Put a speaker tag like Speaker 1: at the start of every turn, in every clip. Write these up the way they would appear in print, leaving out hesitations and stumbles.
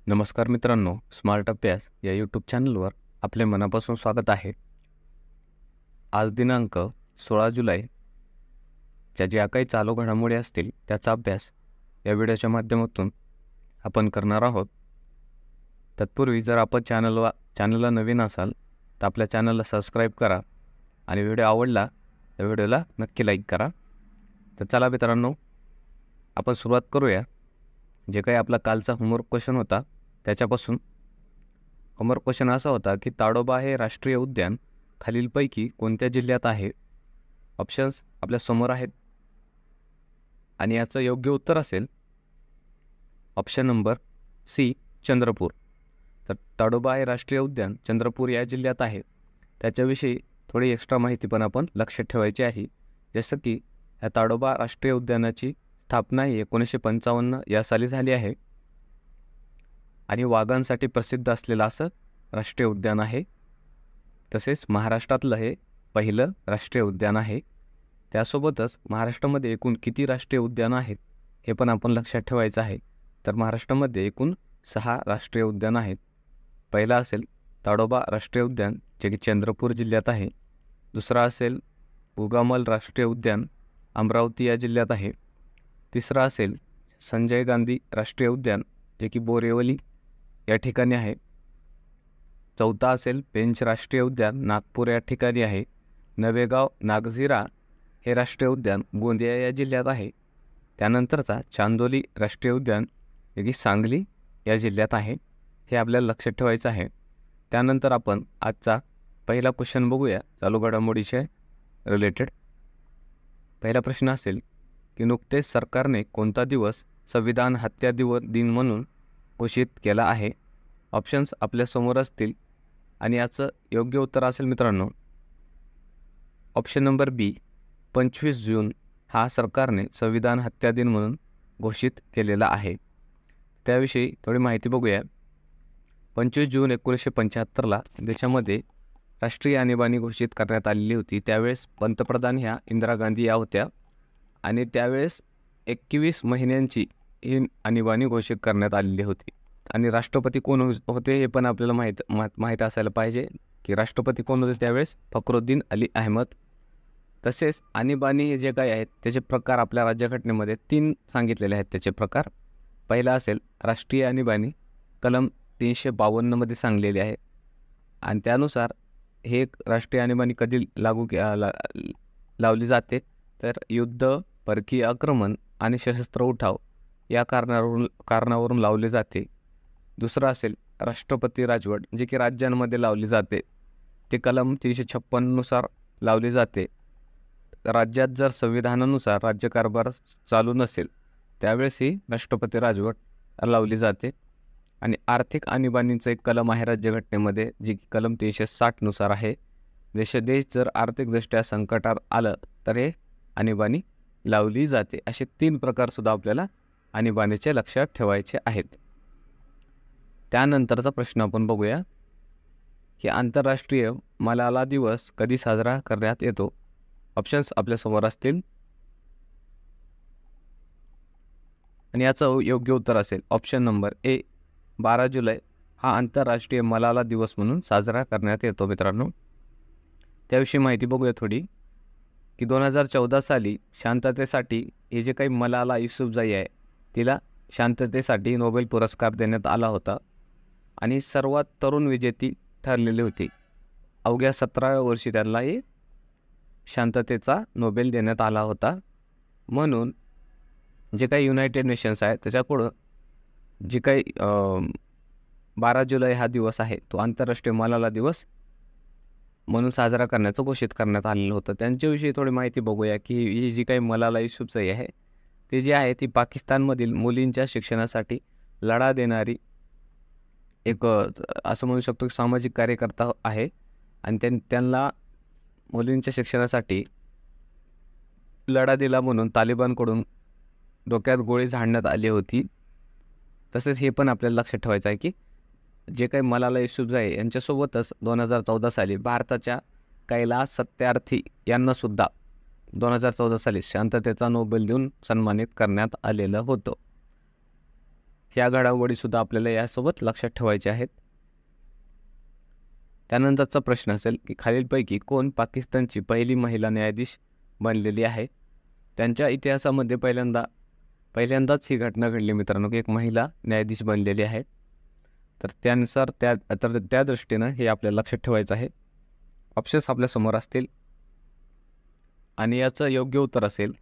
Speaker 1: नमस्कार मित्रांनो, स्मार्ट अभ्यास या यूट्यूब चॅनलवर आपले मनापासून स्वागत आहे. आज दिनांक 16 जुलै ज्या काही चालू घडामोडी असतील त्याचा अभ्यास या व्हिडिओच्या माध्यमातून आपण करणार आहोत. तत्पूर्वी जर आपण चॅनलला नवीन असाल तर आपल्या चॅनलला सबस्क्राईब करा आणि व्हिडिओ आवडला तर व्हिडिओला नक्की लाईक करा. तर चला मित्रांनो, आपण सुरुवात करूया. जे काही आपला कालचा होमवर्क क्वेश्चन होता त्याच्यापासून. होमवर्क क्वेश्चन असा होता की ताडोबा हे राष्ट्रीय उद्यान खालीलपैकी कोणत्या जिल्ह्यात आहे? ऑप्शन्स आपल्या समोर आहेत आणि याचं योग्य उत्तर असेल ऑप्शन नंबर सी, चंद्रपूर. तर ताडोबा हे राष्ट्रीय उद्यान चंद्रपूर या जिल्ह्यात आहे. त्याच्याविषयी थोडी एक्स्ट्रा माहिती पण आपण लक्षात ठेवायची आहे. जसं की या ताडोबा राष्ट्रीय उद्यानाची स्थापना ही 1955 या साली झाली आहे आणि वाघांसाठी प्रसिद्ध असलेलं असं राष्ट्रीय उद्यान आहे. तसेच महाराष्ट्रातलं हे पहिलं राष्ट्रीय उद्यान आहे. त्यासोबतच महाराष्ट्रामध्ये एकूण किती राष्ट्रीय उद्यान आहेत हे पण आपण लक्षात ठेवायचं आहे. तर महाराष्ट्रामध्ये एकूण 6 राष्ट्रीय उद्यान आहेत. पहिला असेल ताडोबा राष्ट्रीय उद्यान जे की चंद्रपूर जिल्ह्यात आहे. दुसरा असेल उगामल राष्ट्रीय उद्यान अमरावती या जिल्ह्यात आहे. तिसरा असेल संजय गांधी राष्ट्रीय उद्यान जे की बोरिवली या ठिकाणी आहे. चौथा असेल पेंच राष्ट्रीय उद्यान नागपूर या ठिकाणी आहे. नवेगाव नागझिरा हे राष्ट्रीय उद्यान गोंदिया या जिल्ह्यात आहे. त्यानंतरचा चांदोली राष्ट्रीय उद्यान जे की सांगली या जिल्ह्यात आहे. हे आपल्याला लक्षात ठेवायचं आहे. त्यानंतर आपण आजचा पहिला क्वेश्चन बघूया चालू घडामोडीचे रिलेटेड. पहिला प्रश्न असेल की नुकतेच सरकारने कोणता दिवस संविधान हत्या दिन म्हणून घोषित केला आहे? ऑप्शन्स आपल्यासमोर असतील आणि याचं योग्य उत्तर असेल मित्रांनो ऑप्शन नंबर बी, 25 जून हा सरकारने संविधान हत्या दिन म्हणून घोषित केलेला आहे. त्याविषयी थोडी माहिती बघूया. 25 जून 1975ला देशामध्ये राष्ट्रीय आणीबाणी घोषित करण्यात आलेली होती. त्यावेळेस पंतप्रधान ह्या इंदिरा गांधी या होत्या आणि त्यावेळेस 21 महिन्यांची ही आणीबाणी घोषित करण्यात आलेली होती. आणि राष्ट्रपती कोण होते हे पण आपल्याला माहीत असायला पाहिजे की राष्ट्रपती कोण होते त्यावेळेस? फखरुद्दीन अली अहमद. तसेच आणीबाणी हे जे काही आहेत त्याचे प्रकार आपल्या राज्यघटनेमध्ये 3 सांगितलेले आहेत. त्याचे प्रकार पहिला असेल राष्ट्रीय आणीबाणी, कलम 352 मध्ये सांगलेले आहे आणि त्यानुसार हे राष्ट्रीय आणीबाणी कधी लावली जाते तर युद्ध, परकीय आक्रमण आणि सशस्त्र उठाव या कारणावरून लावले जाते. दुसरं असेल राष्ट्रपती राजवट जे की राज्यांमध्ये लावली जाते. ते कलम 356 नुसार लावली जाते. राज्यात जर संविधानानुसार राज्यकारभार चालू नसेल त्यावेळेस ही राष्ट्रपती राजवट लावली जाते. आणि आर्थिक आणीबाणीचं एक कलम आहे राज्यघटनेमध्ये जे की कलम 360 नुसार आहे. देश जर आर्थिकदृष्ट्या संकटात आलं तर हे आणीबाणी लावली जाते. असे 3 प्रकार सुद्धा आपल्याला आणीबाणीचे लक्षात ठेवायचे आहेत. त्यानंतरचा प्रश्न आपण बघूया की आंतरराष्ट्रीय मलाला दिवस कधी साजरा करण्यात येतो? ऑप्शन्स आपल्यासमोर असतील आणि याचं योग्य उत्तर असेल ऑप्शन नंबर ए, 12 जुलै हा आंतरराष्ट्रीय मलाला दिवस म्हणून साजरा करण्यात येतो मित्रांनो. त्याविषयी माहिती बघूया थोडी की 2014 साली शांततेसाठी हे जे काही मलाला युसुफजाई आहे तिला शांततेसाठी नोबेल पुरस्कार देण्यात आला होता आणि सर्वात तरुण विजेती ठरलेली होती. अवघ्या 17व्या वर्षी त्यांनाही शांततेचा नोबेल देण्यात आला होता. म्हणून जे काही युनायटेड नेशन्स आहे त्याच्याकडून जे काही 12 जुलै हा दिवस आहे तो आंतरराष्ट्रीय मलाला दिवस म्हणून साजरा करण्याचं घोषित करण्यात आलेलं होतं. त्यांच्याविषयी थोडी माहिती बघूया की ही जी काही मलाला युसुफजाई आहे ती जी आहे ती पाकिस्तानमधील मुलींच्या शिक्षणासाठी लढा देणारी एक असं म्हणू शकतो की सामाजिक कार्यकर्ता आहे आणि त्यांना मुलींच्या शिक्षणासाठी लढा दिला म्हणून तालिबानकडून डोक्यात गोळी झाडण्यात आली होती. तसेच हे पण आपल्याला लक्षात ठेवायचं आहे की जे काही मलाला युसुफजाई यांच्यासोबतच 2014 साली भारताच्या कैलास सत्यार्थी यांनासुद्धा 2014 साली शांततेचा नोबेल देऊन सन्मानित करण्यात आलेलं होतं. ह्या घडामोडीसुद्धा आपल्याला यासोबत लक्षात ठेवायच्या आहेत. त्यानंतरचा प्रश्न असेल की खालीलपैकी कोण पाकिस्तानची पहिली महिला न्यायाधीश बनलेली आहे. त्यांच्या इतिहासामध्ये पहिल्यांदाच ही घटना घडली मित्रांनो की एक महिला न्यायाधीश बनलेली आहे. तर त्यानुसार त्या दृष्टीनं हे आपल्याला लक्षात ठेवायचं आहे. ऑप्शन्स आपल्यासमोर असतील आणि याचं योग्य उत्तर असेल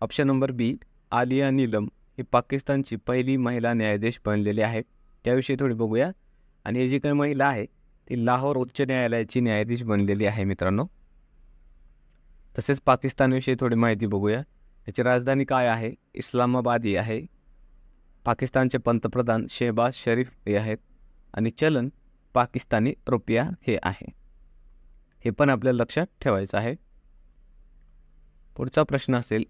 Speaker 1: ऑप्शन नंबर बी, आलिया नीलम ही पाकिस्तानची पहिली महिला न्यायाधीश बनलेली आहे. त्याविषयी थोडी बघूया. आणि ही जी काही महिला आहे ती लाहोर उच्च न्यायालयाची न्यायाधीश बनलेली आहे मित्रांनो. तसेच पाकिस्तानविषयी थोडी माहिती बघूया. याची राजधानी काय आहे? इस्लामाबाद ही आहे. पाकिस्तानचे पंतप्रधान शहबाज शरीफ हे आहेत आणि चलन पाकिस्तानी रुपया हे आहे. हे पण आपल्याला लक्षात ठेवायचं आहे. पुढचा प्रश्न असेल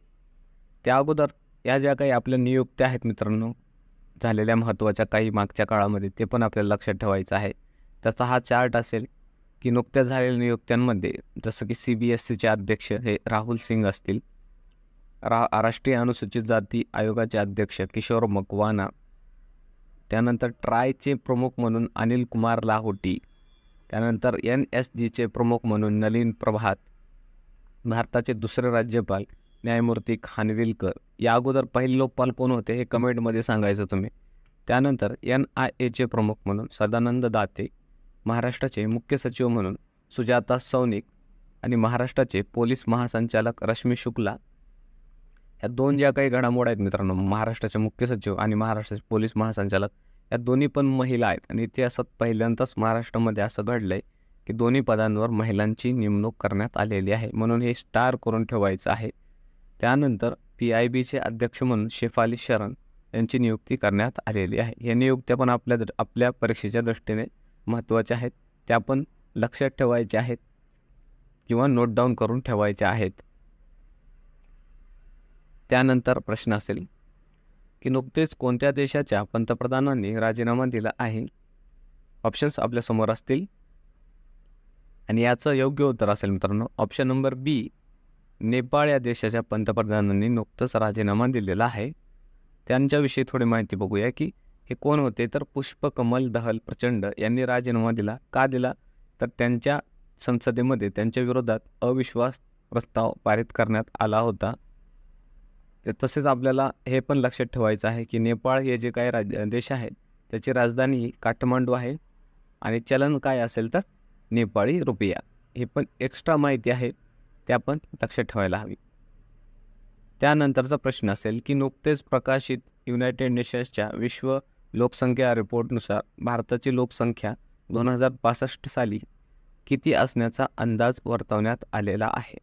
Speaker 1: त्या अगोदर या ज्या काही आपल्या नियुक्त्या आहेत मित्रांनो झालेल्या महत्त्वाच्या काही मागच्या काळामध्ये ते पण आपल्याला लक्षात ठेवायचं आहे. त्याचा हा चार्ट असेल की नुकत्याच झालेल्या नियुक्त्यांमध्ये जसं की CBSEचे अध्यक्ष हे राहुल सिंग असतील, राष्ट्रीय अनुसूचित जाती आयोगाचे अध्यक्ष किशोर मकवाना, त्यानंतर ट्रायचे प्रमुख म्हणून अनिल कुमार लाहोटी, त्यानंतर NSGचे प्रमुख म्हणून नलीन प्रभात, भारताचे दुसरे राज्यपाल न्यायमूर्ती खानविलकर. या अगोदर पहिले लोकपाल कोण होते हे कमेंटमध्ये सांगायचं तुम्ही. त्यानंतर NIAचे प्रमुख म्हणून सदानंद दाते, महाराष्ट्राचे मुख्य सचिव म्हणून सुजाता सौनिक आणि महाराष्ट्राचे पोलीस महासंचालक रश्मी शुक्ला. या दोन ज्या काही घडामोडी आहेत मित्रांनो, महाराष्ट्राचे मुख्य सचिव आणि महाराष्ट्राचे पोलीस महासंचालक या दोन्ही पण महिला आहेत. आणि इतिहासात पहिल्यांदाच महाराष्ट्रामध्ये असं घडलं आहे की दोन्ही पदांवर महिलांची नेमणूक करण्यात आलेली आहे, म्हणून हे स्टार करून ठेवायचं आहे. त्यानंतर PIBचे अध्यक्ष म्हणून शेफाली शरण यांची नियुक्ती करण्यात आलेली आहे. या नियुक्त्या पण आपल्या परीक्षेच्या दृष्टीने महत्त्वाच्या आहेत, त्या पण लक्षात ठेवायच्या आहेत किंवा नोट डाऊन करून ठेवायच्या आहेत. त्यानंतर प्रश्न असेल की नुकतेच कोणत्या देशाच्या पंतप्रधानांनी राजीनामा दिला आहे. ऑप्शन्स आपल्यासमोर असतील आणि याचं योग्य उत्तर असेल मित्रांनो ऑप्शन नंबर बी, नेपाळ या देशाच्या पंतप्रधानांनी नुकतंच राजीनामा दिलेला आहे. त्यांच्याविषयी थोडी माहिती बघूया की हे कोण होते. तर पुष्पकमल दहल प्रचंड यांनी राजीनामा दिला. का दिला? तर त्यांच्या संसदेमध्ये त्यांच्या विरोधात अविश्वास प्रस्ताव पारित करण्यात आला होता. तसेच आपल्याला हे पण लक्षात ठेवायचं आहे की नेपाळ हे जे काही देश आहे त्याची राजधानी ही काठमांडू आहे आणि चलन काय असेल तर नेपाळी रुपया. हे पण एक्स्ट्रा माहिती आहे, त्या पण लक्षात ठेवायला हवी. त्यानंतरचा प्रश्न असेल की नुकतेच प्रकाशित युनायटेड नेशन्सच्या विश्व लोकसंख्या रिपोर्टनुसार भारताची लोकसंख्या 2065 साली किती असण्याचा अंदाज वर्तवण्यात आलेला आहे.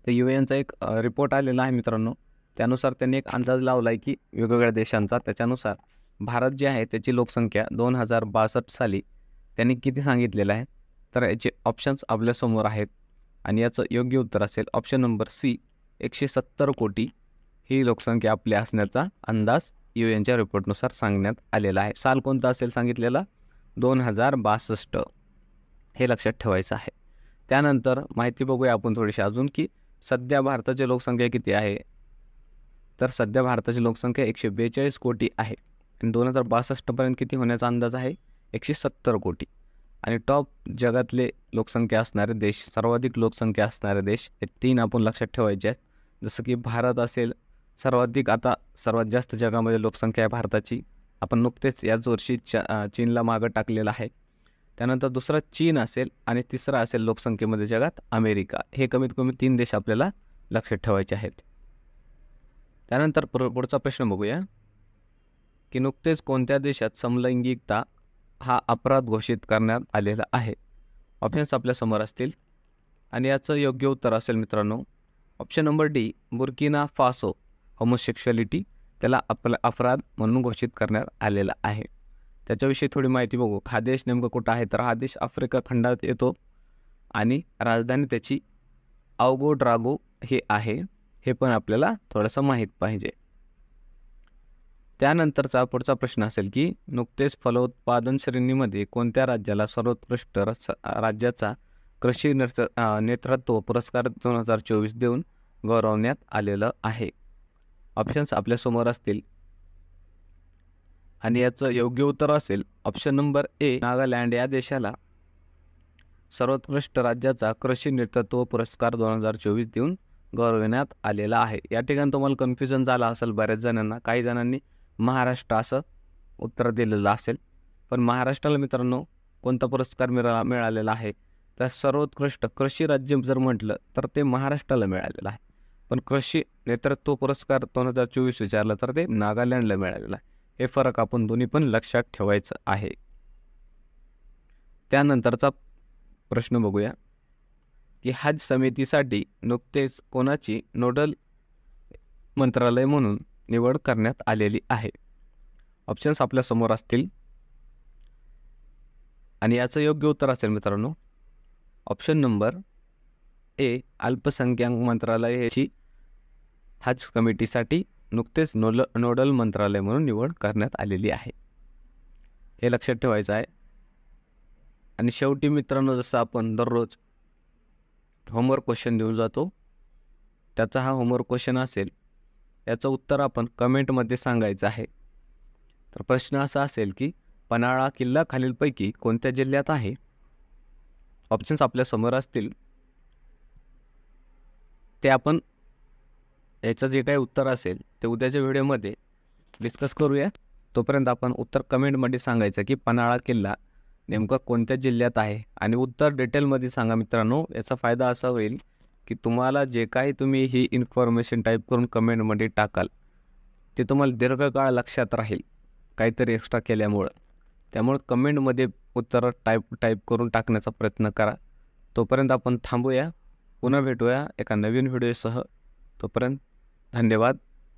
Speaker 1: तर UNचा एक रिपोर्ट आलेला आहे मित्रांनो. त्यानुसार त्यांनी एक अंदाज लावला आहे की वेगवेगळ्या देशांचा. त्याच्यानुसार भारत जे आहे त्याची लोकसंख्या 2062 साली त्यांनी किती सांगितलेलं आहे. तर याचे ऑप्शन्स आपल्यासमोर आहेत आणि याचं योग्य उत्तर असेल ऑप्शन नंबर सी, 170 कोटी ही लोकसंख्या आपली असण्याचा अंदाज UNच्या रिपोर्टनुसार सांगण्यात आलेला आहे. साल कोणता असेल सांगितलेला? 2062. हे लक्षात ठेवायचं आहे. त्यानंतर माहिती बघूया आपण थोडीशी अजून की सध्या भारताची लोकसंख्या किती आहे. तर सध्या भारताची लोकसंख्या 142 कोटी आहे आणि 2062पर्यंत किती होण्याचा अंदाज आहे? 170 कोटी. आणि टॉप जगातले लोकसंख्या असणारे देश, सर्वाधिक लोकसंख्या असणारे देश हे 3 आपण लक्षात ठेवायचे आहेत. जसं की भारत असेल सर्वात जास्त जगामध्ये लोकसंख्या आहे भारताची. आपण नुकतेच याच वर्षी चीनला मागं टाकलेलं आहे. त्यानंतर दुसरा चीन असेल आणि तिसरा असेल लोकसंख्येमध्ये जगात अमेरिका. हे कमीत कमी 3 देश आपल्याला लक्षात ठेवायचे आहेत. त्यानंतर पुढचा प्रश्न बघूया की नुकतेच कोणत्या देशात समलैंगिकता हा अपराध घोषित करण्यात आलेला आहे. ऑप्शन्स आपल्यासमोर असतील आणि याचं योग्य उत्तर असेल मित्रांनो option number D, Burkina Faso. Homosexuality त्याला अपराध म्हणून घोषित करण्यात आलेला आहे. त्याच्याविषयी थोडी माहिती बघू. हा देश नेमकं कुठं आहे? तर हा देश आफ्रिका खंडात येतो आणि राजधानी त्याची आउगोड्रागो हे आहे. हे पण आपल्याला थोडंसं माहीत पाहिजे. त्यानंतरचा पुढचा प्रश्न असेल की नुकतेच फलोत्पादन श्रेणीमध्ये कोणत्या राज्याला सर्वोत्कृष्ट राज्याचा कृषी नेतृत्व पुरस्कार 2024 देऊन गौरवण्यात आलेलं आहे. ऑप्शन्स आपल्यासमोर असतील आणि याचं योग्य उत्तर असेल ऑप्शन नंबर ए, नागालँड या देशाला सर्वोत्कृष्ट राज्याचा कृषी नेतृत्व पुरस्कार 2024 देऊन गौरविण्यात आलेला आहे. या ठिकाणी तुम्हाला कन्फ्युजन झालं असेल बऱ्याच जणांना. काही जणांनी महाराष्ट्र असं उत्तर दिलेलं असेल, पण महाराष्ट्राला मित्रांनो कोणता पुरस्कार मिळालेला आहे तर सर्वोत्कृष्ट कृषी राज्य जर म्हटलं तर ते महाराष्ट्राला मिळालेलं आहे. पण कृषी नेतृत्व पुरस्कार 2024 विचारलं तर ते नागालँडला मिळालेलं आहे. हे फरक आपण दोन्ही पण लक्षात ठेवायचं आहे. त्यानंतरचा प्रश्न बघूया की हज समितीसाठी नुकतेच कोणाची नोडल मंत्रालय म्हणून निवड करण्यात आलेली आहे. ऑप्शन्स आपल्या समोर असतील आणि याचं योग्य उत्तर असेल मित्रांनो ऑप्शन नंबर ए, अल्पसंख्याक मंत्रालय याची हज कमिटीसाठी नुकतेच नोडल मंत्रालय म्हणून निवड करण्यात आलेली आहे. हे लक्षात ठेवायचं आहे. आणि शेवटी मित्रांनो जसं आपण दररोज होमवर्क क्वेश्चन देऊन जातो, त्याचा हा होमवर्क क्वेश्चन असेल, याचं उत्तर आपण कमेंटमध्ये सांगायचं आहे. तर प्रश्न असा असेल की पन्हाळा किल्ला खालीलपैकी कोणत्या जिल्ह्यात आहे. ऑप्शन्स आपल्या समोर असतील, ते आपण याचं जे काही उत्तर असेल ते उद्याच्या व्हिडिओमध्ये डिस्कस करूया. तोपर्यंत आपण उत्तर कमेंटमध्ये सांगायचं की पन्हाळा किल्ला नेमका कोणत्या जिल्ह्यात आहे आणि उत्तर डिटेलमध्ये सांगा मित्रांनो. याचा फायदा असा होईल की तुम्हाला जे काही तुम्ही ही इन्फॉर्मेशन टाईप करून कमेंटमध्ये टाकाल ते तुम्हाला दीर्घकाळ लक्षात राहील काहीतरी एक्स्ट्रा केल्यामुळं. त्यामुळे कमेंटमध्ये उत्तर टाईप करून टाकण्याचा प्रयत्न करा. तोपर्यंत आपण थांबूया. पुन्हा भेटूया एका नवीन व्हिडिओसह. तोपर्यंत धन्यवाद.